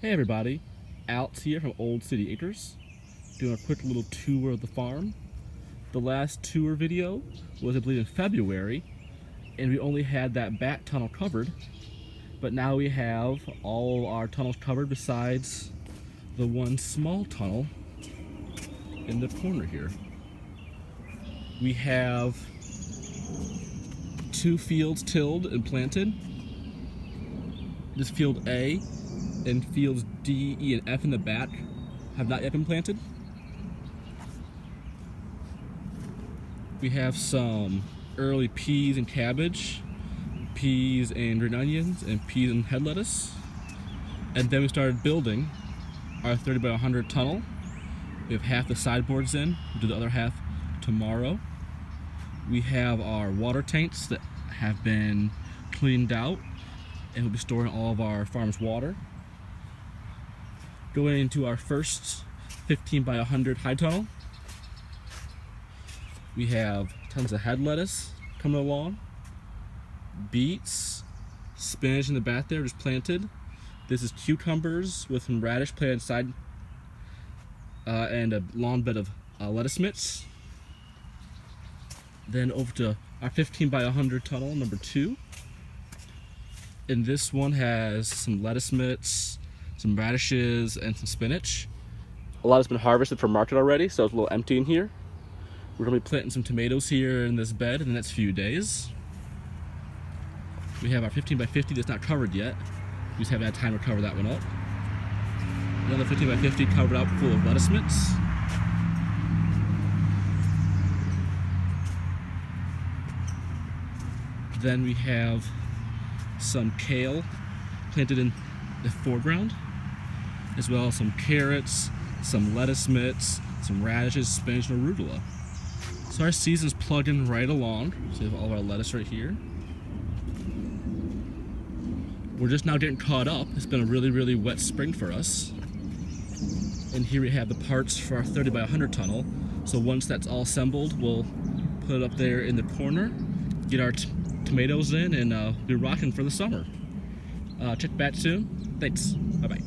Hey everybody, Alex here from Old City Acres, doing a quick little tour of the farm. The last tour video was I believe in February, and we only had that back tunnel covered, but now we have all our tunnels covered besides the one small tunnel in the corner here. We have 2 fields tilled and planted. This field A and fields D, E, and F in the back have not yet been planted. We have some early peas and cabbage, peas and green onions, and peas and head lettuce. And then we started building our 30 by 100 tunnel. We have half the sideboards in, we'll do the other half tomorrow. We have our water tanks that have been cleaned out and we'll be storing all of our farm's water. Going into our first 15 by 100 high tunnel. We have tons of head lettuce coming along, beets, spinach in the back there just planted. This is cucumbers with some radish planted inside, and a long bed of lettuce mitts. Then over to our 15 by 100 tunnel number 2. And this one has some lettuce mitts, some radishes, and some spinach. A lot has been harvested for market already, so it's a little empty in here. We're gonna be planting some tomatoes here in this bed in the next few days. We have our 15 by 50 that's not covered yet. We just haven't had time to cover that one up. Another 15 by 50 covered up full of lettuce mitts. Then we have some kale planted in the foreground, as well as some carrots, some lettuce mitts, some radishes, spinach, and arugula. So our season's plugging right along. So we have all of our lettuce right here. We're just now getting caught up. It's been a really wet spring for us. And here we have the parts for our 30 by 100 tunnel. So once that's all assembled, we'll put it up there in the corner, get our tomatoes in, and be rocking for the summer. Check back soon. Thanks. Bye-bye.